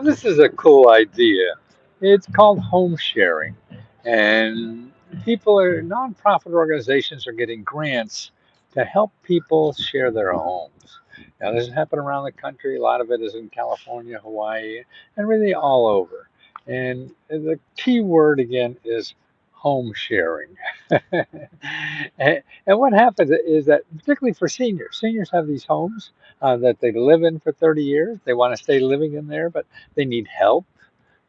Well, this is a cool idea. It's called home sharing, and nonprofit organizations are getting grants to help people share their homes. Now, this has happened around the country. A lot of it is in California, Hawaii, and really all over. And the key word again is home sharing. And what happens is that, particularly for seniors have these homes that they live in for 30 years. They want to stay living in there, but they need help,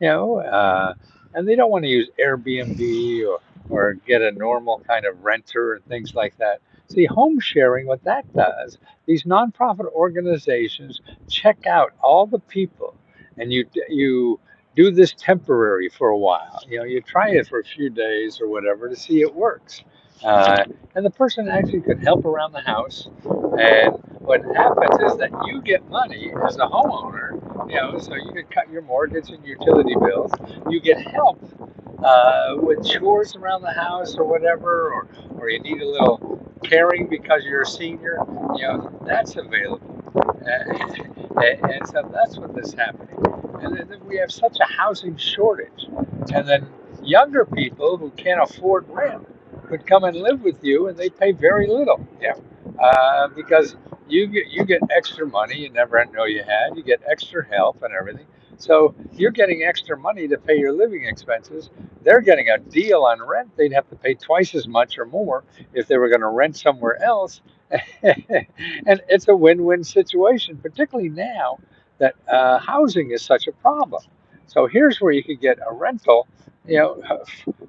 you know, and they don't want to use Airbnb or get a normal kind of renter and things like that. See, home sharing, what that does, these nonprofit organizations check out all the people, and you do this temporary for a while. You know, you try it for a few days or whatever to see it works. Uh, and the person actually could help around the house. And what happens is that you get money as a homeowner, you know, so you can cut your mortgage and utility bills. You get help with chores around the house or whatever, or you need a little caring because you're a senior. You know, that's available. And so that's what is happening. And then we have such a housing shortage. And then younger people who can't afford rent could come and live with you, and they pay very little. Yeah, because you get extra money you never know you had. You get extra help and everything. So you're getting extra money to pay your living expenses. They're getting a deal on rent. They'd have to pay twice as much or more if they were going to rent somewhere else. And it's a win-win situation, particularly now that housing is such a problem. So here's where you could get a rental, you know,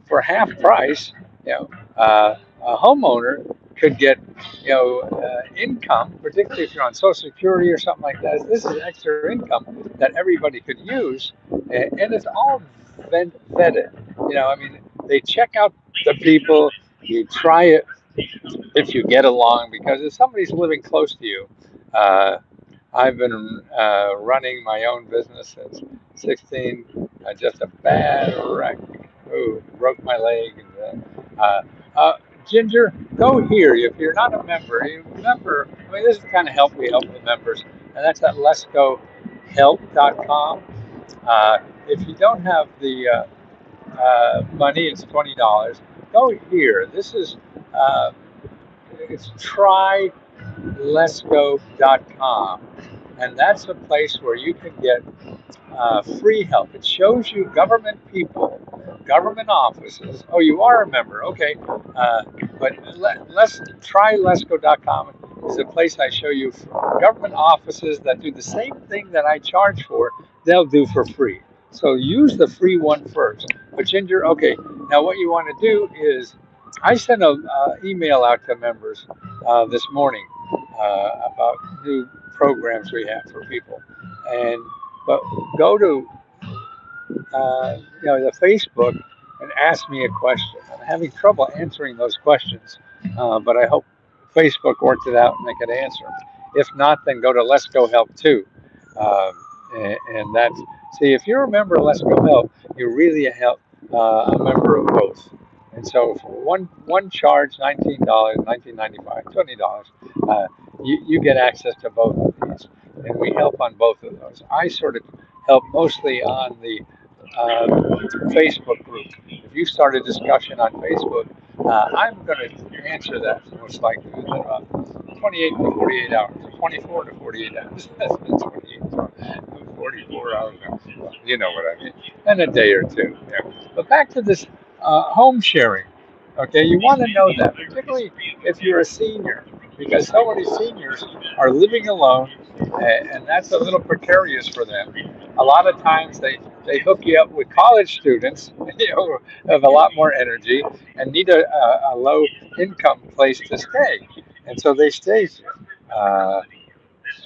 for half price. You know, a homeowner could get, you know, income, particularly if you're on Social Security or something like that. This is extra income that everybody could use, and it's all vetted. You know, I mean, they check out the people. You try it if you get along, because if somebody's living close to you, uh, I've been running my own business since 16. Just a bad wreck. Ooh, broke my leg. And, Ginger, go here. If you're not a member, you remember, I mean, this is the kind of help we help the members, and that's at lesgohelp.com. If you don't have the money, it's $20. Go here. This is it's trylesgo.com, and that's a place where you can get free help. It shows you government people, government offices. Oh, you are a member, okay. But let's try lesgo.com is a place I show you government offices that do the same thing that I charge for. They'll do for free. So use the free one first. But Ginger, okay. Now what you want to do is, I sent an email out to members this morning about new programs we have for people, and but go to the Facebook and ask me a question. I'm having trouble answering those questions, but I hope Facebook worked it out and they could answer them. If not, then go to Let's Go Help too. Um, and that's, see, if you're a member of Let's Go Help, you're really a member of both. And so for one charge, $19, 19.95, $20, you get access to both of these, and we help on both of those. I sort of help mostly on the Facebook group. If you start a discussion on Facebook, I'm going to answer that most likely within about 28 to 48 hours, 24 to 48 hours. That's been 28 to 44 hours. You know what I mean. And a day or two. Yeah. But back to this home sharing. Okay, you want to know that, particularly if you're a senior, because so many seniors are living alone, and that's a little precarious for them. A lot of times they hook you up with college students, have a lot more energy and need a low income place to stay, and so they stay. Uh,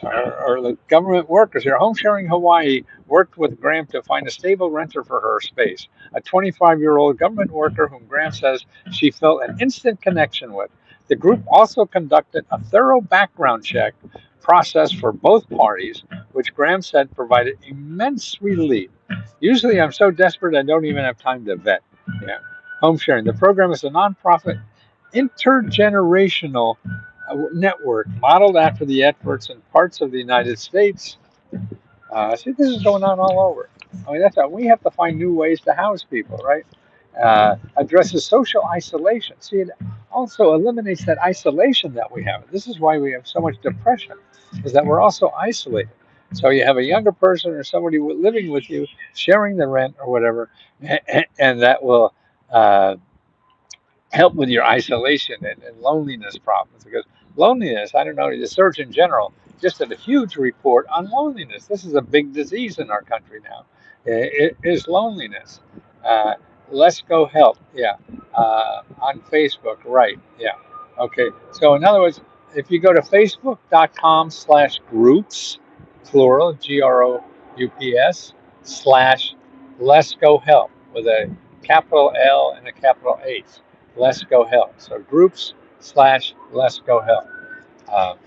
or the government workers here. Home Sharing Hawaii worked with Graham to find a stable renter for her space, a 25-year-old government worker whom Graham says she felt an instant connection with. The group also conducted a thorough background check process for both parties, which Graham said provided immense relief. Usually, I'm so desperate I don't even have time to vet. Yeah. Home Sharing. The program is a nonprofit intergenerational network modeled after the efforts in parts of the United States See, this is going on all over. I mean, that's how we have to find new ways to house people, right? Addresses social isolation. See, it also eliminates that isolation that we have. This is why we have so much depression, is that we're also isolated. So you have a younger person or somebody living with you, sharing the rent or whatever, and that will uh, help with your isolation and loneliness problems. Because loneliness, I don't know, the Surgeon General just did a huge report on loneliness. This is a big disease in our country now. It is loneliness. Uh, let's go help. Yeah. On Facebook, right. Yeah. Okay. So in other words, if you go to facebook.com/groups, plural, GROUPS, slash let's go help with a capital L and a capital H. Let's Go Help. So groups/ Let's Go Help. Um,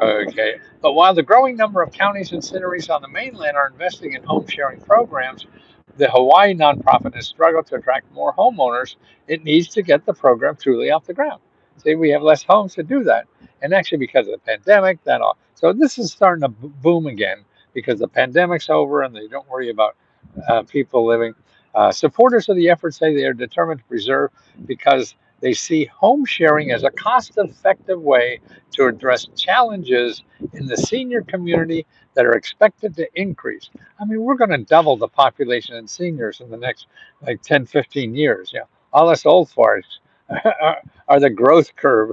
okay. But while the growing number of counties and cities on the mainland are investing in home sharing programs, the Hawaii nonprofit has struggled to attract more homeowners. It needs to get the program truly off the ground. See, we have less homes to do that. And actually, because of the pandemic, that all. So this is starting to boom again because the pandemic's over and they don't worry about people living. Supporters of the effort say they are determined to preserve because they see home sharing as a cost effective way to address challenges in the senior community that are expected to increase. I mean, we're going to double the population in seniors in the next like 10, 15 years. Yeah. All us old farts are the growth curve.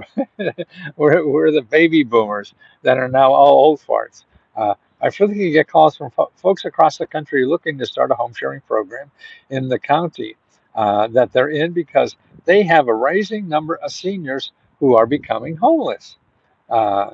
We're the baby boomers that are now all old farts. I frequently get calls from folks across the country looking to start a home sharing program in the county that they're in because they have a rising number of seniors who are becoming homeless. Uh,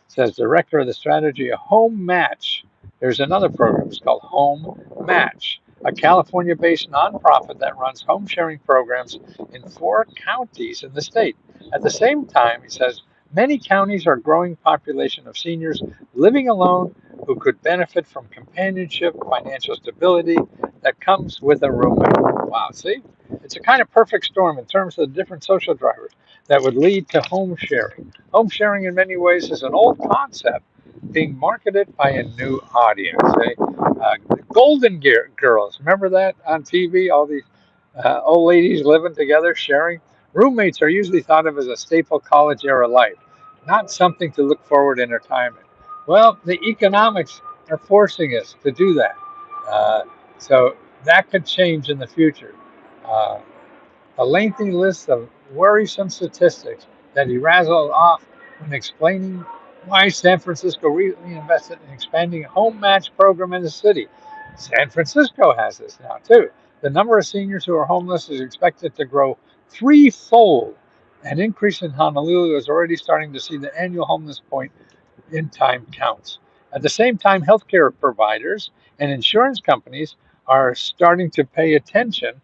Says director of the strategy of Home Match. There's another program, it's called Home Match, a California based nonprofit that runs home sharing programs in 4 counties in the state. At the same time, he says, many counties are growing population of seniors living alone who could benefit from companionship, financial stability that comes with a roommate. Wow, see? It's a kind of perfect storm in terms of the different social drivers that would lead to home sharing. Home sharing, in many ways, is an old concept being marketed by a new audience. Golden Girls, remember that on TV? All these old ladies living together, sharing. Roommates are usually thought of as a staple college era life, not something to look forward in retirement. Well, the economics are forcing us to do that. Uh, so that could change in the future. Uh, a lengthy list of worrisome statistics that he rattled off when explaining why San Francisco recently invested in expanding a home match program in the city. San Francisco has this now, too. The number of seniors who are homeless is expected to grow threefold. An increase in Honolulu is already starting to see the annual homeless point in time counts. At the same time, healthcare providers and insurance companies are starting to pay attention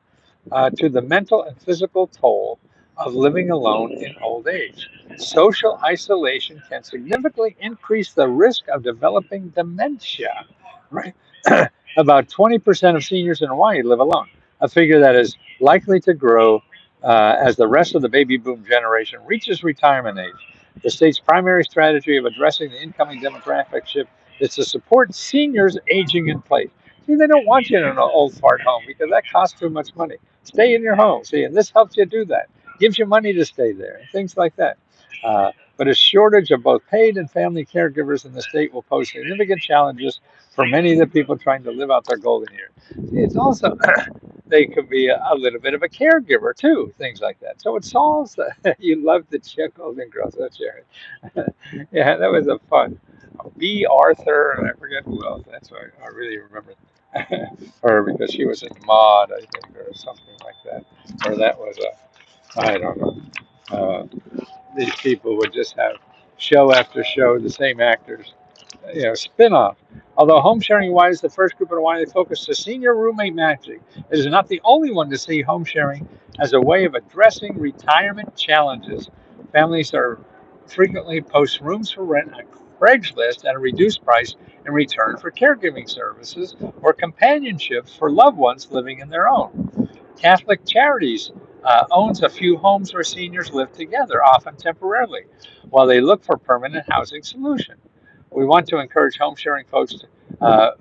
to the mental and physical toll of living alone in old age. Social isolation can significantly increase the risk of developing dementia, right? About 20% of seniors in Hawaii live alone, a figure that is likely to grow as the rest of the baby boom generation reaches retirement age. The state's primary strategy of addressing the incoming demographic shift is to support seniors aging in place. See, they don't want you in an old fart home because that costs too much money. Stay in your home. See, and this helps you do that. Gives you money to stay there, and things like that. But a shortage of both paid and family caregivers in the state will pose significant challenges for many of the people trying to live out their golden years. See, it's also they could be a little bit of a caregiver too, things like that. So it solves that. You love the chick Golden Girls, that's Sharon. Yeah, that was a fun. B. Arthur, and I forget who else. That's why I really remember her because she was in Maud, I think, or something like that. Or that was I don't know. Uh, these people would just have show after show, the same actors, spin-off. Although home sharing Hawaii is the first group in Hawaii that focused to senior roommate matching, it is not the only one to see home sharing as a way of addressing retirement challenges. Families are frequently post rooms for rent on Craigslist at a reduced price in return for caregiving services or companionships for loved ones living in their own. Catholic Charities owns a few homes where seniors live together, often temporarily, while they look for permanent housing solution. We want to encourage home sharing folks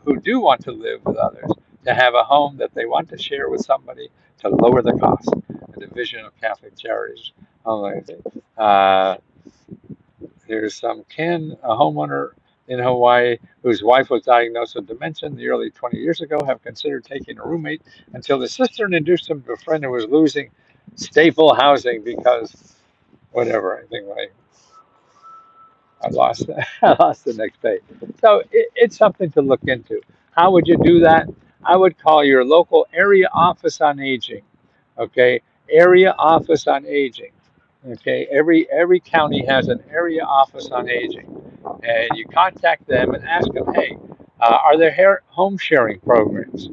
who do want to live with others to have a home that they want to share with somebody to lower the cost. A division of Catholic Charities. Uh, There's Ken, a homeowner in Hawaii whose wife was diagnosed with dementia in the early 20 years ago, have considered taking a roommate until the sister introduced him to a friend who was losing staple housing because whatever. I think I lost I lost the next page. So it's something to look into. How would you do that? I would call your local area office on aging. Okay, area office on aging. Okay, every county has an area office on aging, and you contact them and ask them, hey, are there home sharing programs?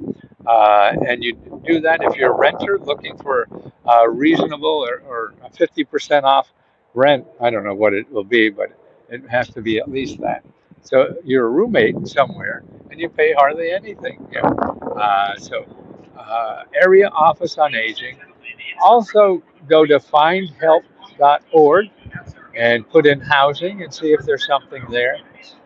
And you do that if you're a renter looking for reasonable or 50% off rent. I don't know what it will be, but it has to be at least that. So you're a roommate somewhere, and you pay hardly anything. Area Office on Aging. Also, go to findhelp.org and put in housing and see if there's something there.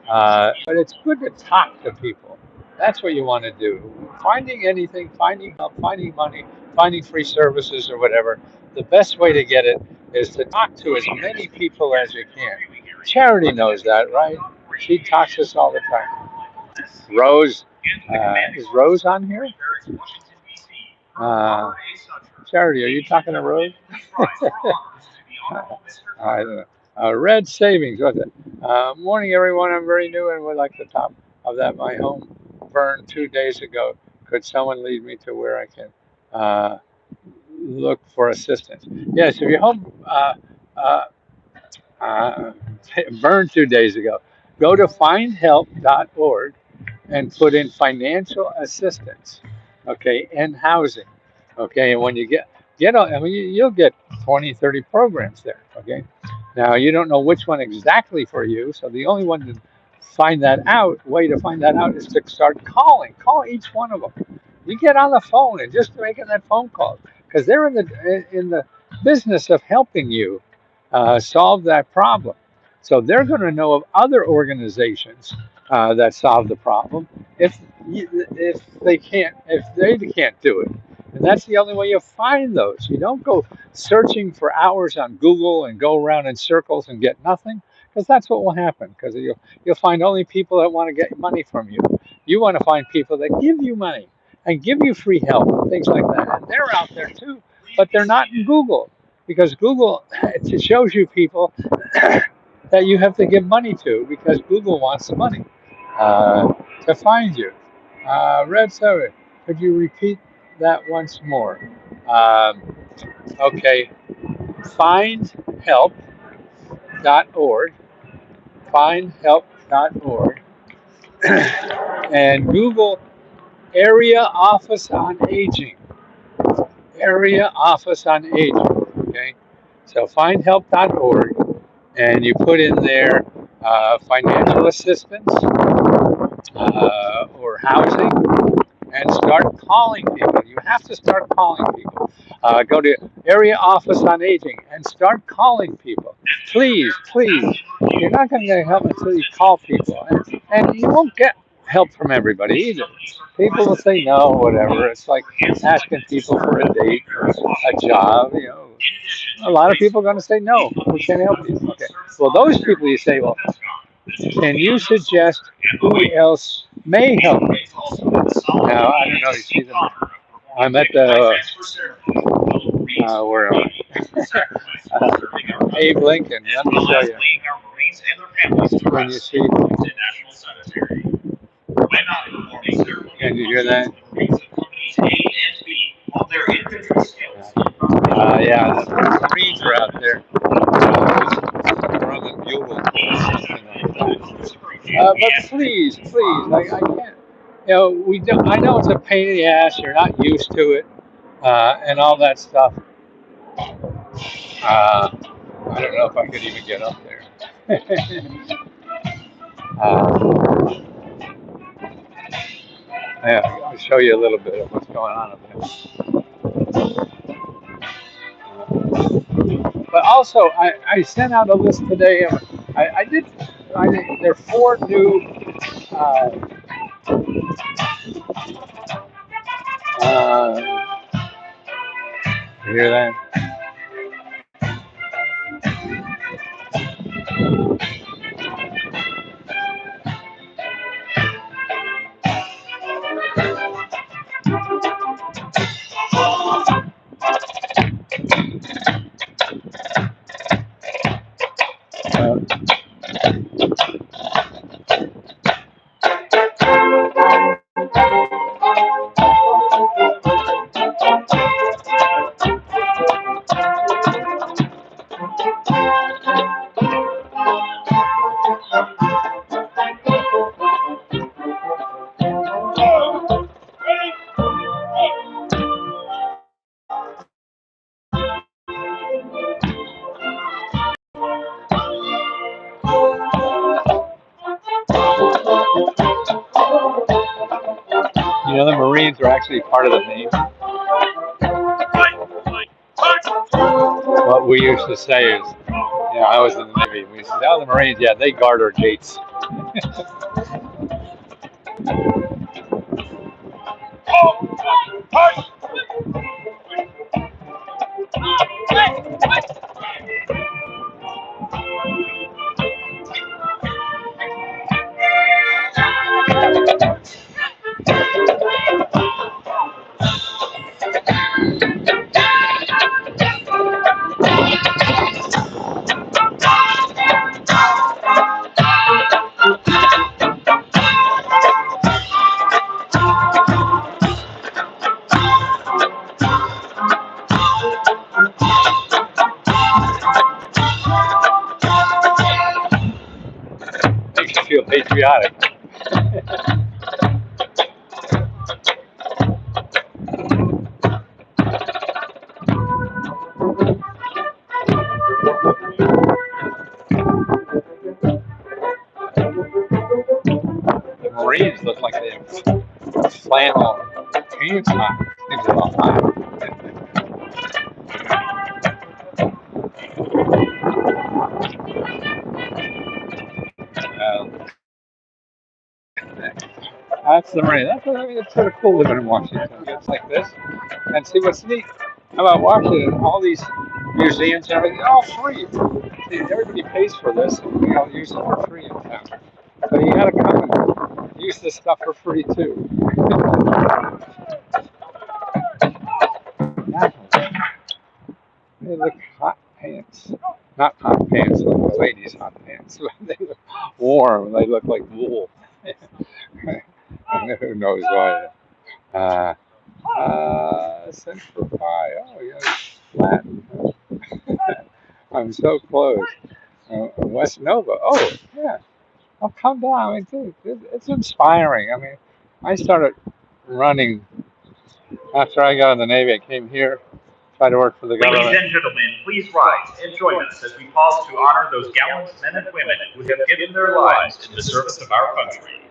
But it's good to talk to people. That's what you want to do. Finding anything, finding help, finding money, finding free services or whatever. The best way to get it is to talk to as many people as you can. Charity knows that, right? She talks to us all the time. Rose, is Rose on here? Uh, Charity, are you talking to Rose? I don't know. Red Savings, what's it? Morning, everyone. I'm very new and would like the top of that. My home burned 2 days ago. Could someone lead me to where I can look for assistance? Yes, if your home uh, burned 2 days ago, go to findhelp.org and put in financial assistance, okay, and housing, okay. And when you get on, I mean, you'll get 20, 30 programs there, okay. Now you don't know which one exactly for you, so the only one to way to find that out is to start call each one of them. You get on the phone and just making that phone call because they're in the business of helping you solve that problem. So they're going to know of other organizations that solve the problem if they can't do it. And that's the only way you find those. You don't go searching for hours on Google and go around in circles and get nothing, because that's what will happen. Because you'll find only people that want to get money from you. You want to find people that give you money and give you free help and things like that. And they're out there too, but they're not in Google because Google it shows you people that you have to give money to because Google wants the money to find you. Red Soda, could you repeat that once more? Okay, findhelp.org, findhelp.org, and Google Area Office on Aging. Area Office on Aging, okay? So findhelp.org, and you put in there financial assistance or housing, and start calling people. You have to start calling people. Go to Area Office on Aging and start calling people. Please, please. You're not going to get help until you call people. And you won't get help from everybody either. People will say no, whatever. It's like asking people for a date or a job, you know. A lot of people are going to say no, we can't help you. Okay. Well, those people you say, well, can you suggest who else may help me? Now, I don't know, you see them. I'm at the, where am I? Abe Lincoln, let me show you. When you see, can you hear that? Yeah, the Marines are out there. Drum and bugle, something like that. But please, I can't. You know, I know it's a pain in the ass. You're not used to it, and all that stuff. I don't know if I could even get up there. Yeah, I'll show you a little bit of what's going on up there. But also, I sent out a list today. I did I think there are four new. Uh, you hear that? Uh, the Marines are actually part of the Navy. What we used to say is, I was in the Navy. We used to say, "Oh, the Marines, yeah, they guard our gates." Makes you feel patriotic. The Marines look like they have flannel pants on. Things are all hot. That's the Marine. It's sort of cool living in Washington. It's like this. And see what's neat about Washington, all these museums and everything, all free. See, everybody pays for this, and we all use it for free in town. So you gotta come and use this stuff for free too. They look hot pants. Not hot pants like the ladies' hot pants. They look warm. They look like wool. Who knows why? Uh, Central Pie. Oh, yeah, Latin. I'm so close. West Nova. Oh, yeah. Oh, come down. I mean, dude, it's inspiring. I mean, I started running after I got in the Navy. I came here, tried to work for the government. Ladies and gentlemen, please rise and join us as we pause to honor those gallant men and women who have given their lives in the service of our country.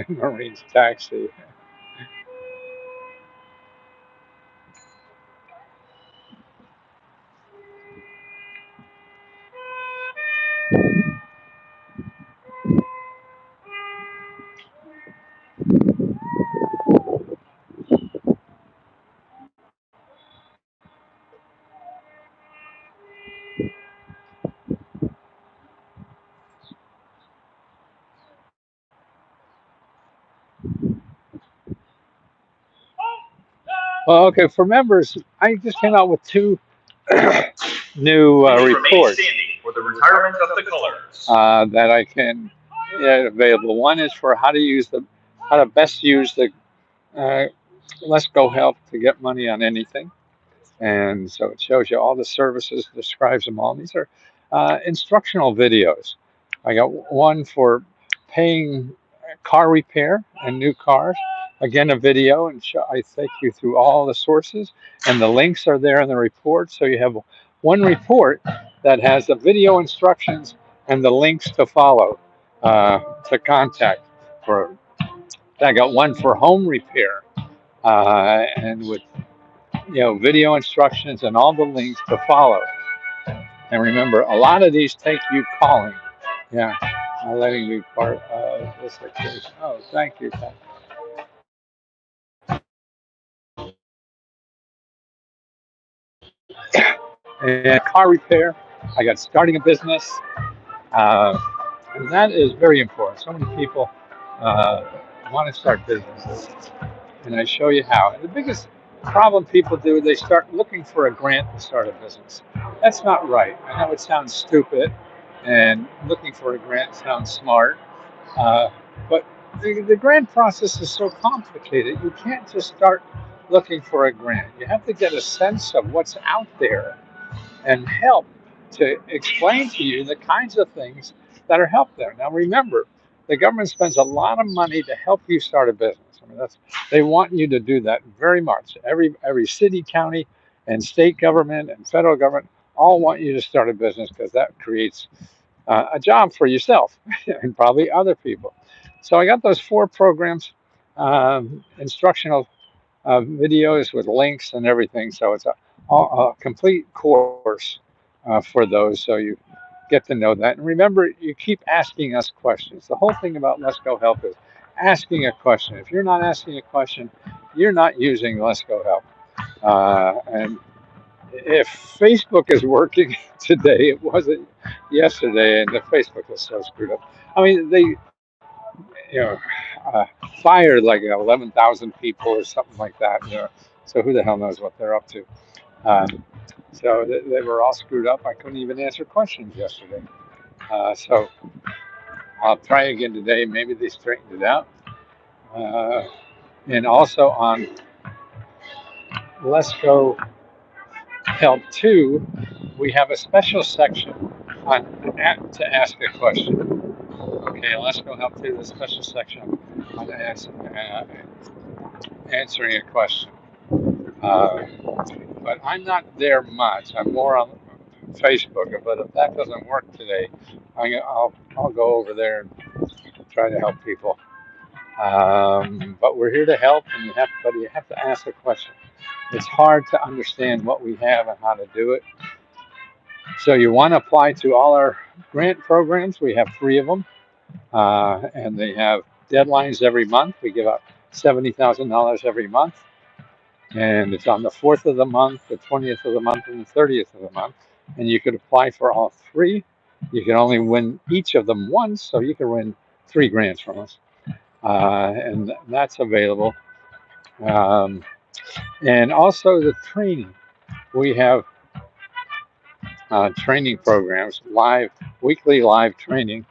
Marines taxi. Well, okay, for members, I just came out with two new reports For the retirement of the colors. that I can available. One is for how to best use the uh, Let's Go Help to get money on anything, and so it shows you all the services, describes them all. These are Instructional videos. I got one for paying car repair and new cars. Again, a video, and I take you through all the sources, and the links are there in the report. So you have one report that has the video instructions and the links to follow, to contact. For I got one for home repair, and with video instructions and all the links to follow. And remember, a lot of these take you calling. Yeah, letting me part of this occasion. Oh, thank you. And car repair. I got starting a business, uh, and that is very important. So many people uh, want to start businesses, and I show you how. And the biggest problem people do, they start looking for a grant to start a business. That's not right. I know it sounds stupid, and looking for a grant sounds smart, uh, but the grant process is so complicated. You can't just start looking for a grant. You have to get a sense of what's out there and help to explain to you the kinds of things that are help there. Now, remember, the government spends a lot of money to help you start a business. I mean, they want you to do that very much. Every city, county, and state government and federal government all want you to start a business because that creates a job for yourself and probably other people. So I got those four programs, instructional videos with links and everything. So it's a complete course for those. So you get to know that. And remember, you keep asking us questions. The whole thing about Let's Go Help is asking a question. If you're not asking a question, you're not using Let's Go Help. And if Facebook is working today, it wasn't yesterday, and the Facebook is so screwed up. I mean, they, you know, uh, fired like 11,000 people or something like that. So who the hell knows what they're up to? Um, so they were all screwed up. I couldn't even answer questions yesterday. So I'll try again today. Maybe they straightened it out. Uh, and also on Let's Go Help 2, we have a special section on to ask a question. Okay, Let's Go Help 2, the special section on answering a question. Uh, but I'm not there much. I'm more on Facebook. But if that doesn't work today, I'll go over there and try to help people. But we're here to help, and you have to ask a question. It's hard to understand what we have and how to do it. So you want to apply to all our grant programs. We have 3 of them, and they have deadlines every month. We give out $70,000 every month, and it's on the 4th of the month, the 20th of the month, and the 30th of the month. And you could apply for all 3. You can only win each of them once, so you can win 3 grants from us, and that's available. Um, and also the training. We have training programs, weekly live training,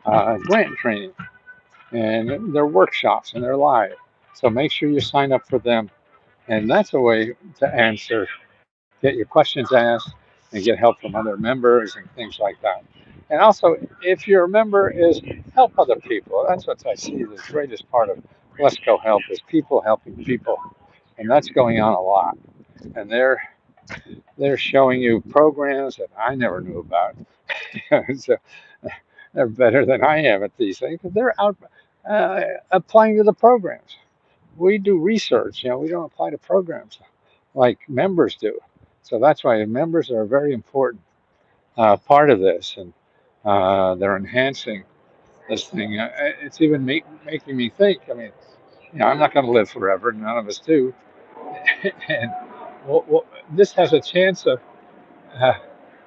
grant training, and they're workshops and they're live. So make sure you sign up for them, and that's a way to get your questions asked, and get help from other members and things like that. And also, if your member is help other people, that's what I see the greatest part of Let's Go Help is people helping people, and that's going on a lot. And they're showing you programs that I never knew about. So they're better than I am at these things because they're out applying to the programs. We do research, we don't apply to programs like members do. So that's why members are a very important part of this, and they're enhancing this thing. It's even making me think. I mean, I'm not going to live forever. None of us do, and this has a chance of uh,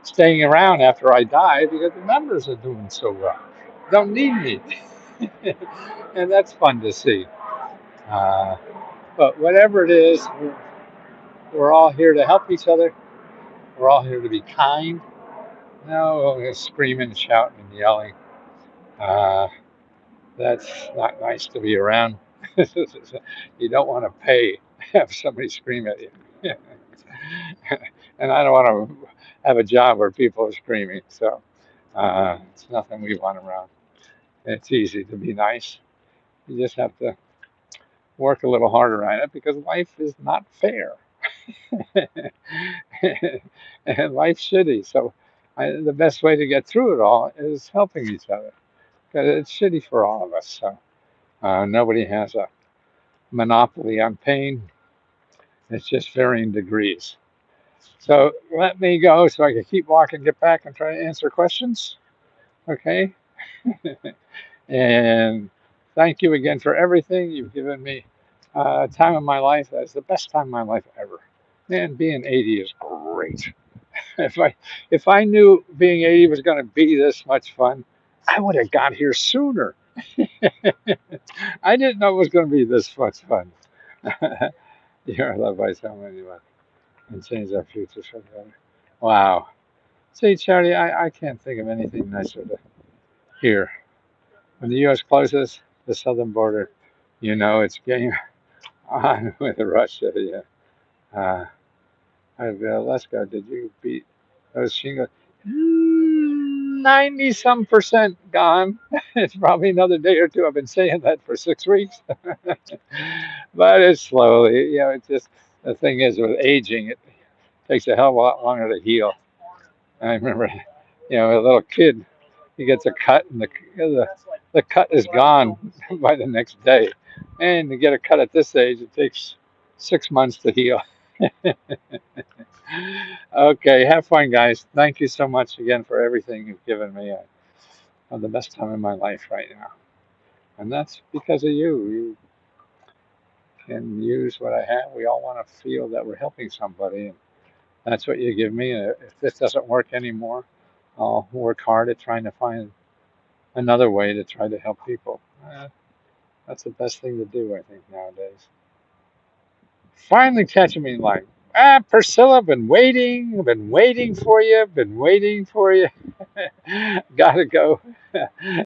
staying around after I die because the members are doing so well. Don't need me, and that's fun to see. Uh, but whatever it is, we're all here to help each other. We're all here to be kind. No screaming, shouting, and yelling. Uh, that's not nice to be around. You don't want to have somebody scream at you. And I don't want to have a job where people are screaming. So it's nothing we want around. It's easy to be nice. You just have to work a little harder at it because life is not fair. And life's shitty. So the best way to get through it all is helping each other. Because it's shitty for all of us. So nobody has a monopoly on pain. It's just varying degrees. So let me go so I can keep walking, get back, and try to answer questions. Okay. And thank you again for everything. You've given me a time of my life that's the best time of my life ever. Man, being 80 is great. If I knew being 80 was going to be this much fun, I would have got here sooner. I didn't know it was going to be this much fun. You're loved by someone anyone and change our futures for the better. Wow. See, Charity, I can't think of anything nicer to hear. When the U.S. closes the southern border, it's game on with Russia. Yeah. Let's go. Did you beat those shingles? 90 some percent gone. It's probably another day or two. I've been saying that for 6 weeks, but it's slowly. It's just the thing is with aging, it takes a hell of a lot longer to heal. I remember, a little kid, he gets a cut, and the cut is gone by the next day. And to get a cut at this age, it takes 6 months to heal. Okay, have fun, guys. Thank you so much again for everything you've given me. I have the best time in my life right now. And that's because of you. You can use what I have. We all want to feel that we're helping somebody. And that's what you give me. If this doesn't work anymore, I'll work hard at trying to find another way to try to help people. That's the best thing to do, I think, nowadays. Finally catching me in line. Priscilla, been waiting for you, been waiting for you. Gotta go.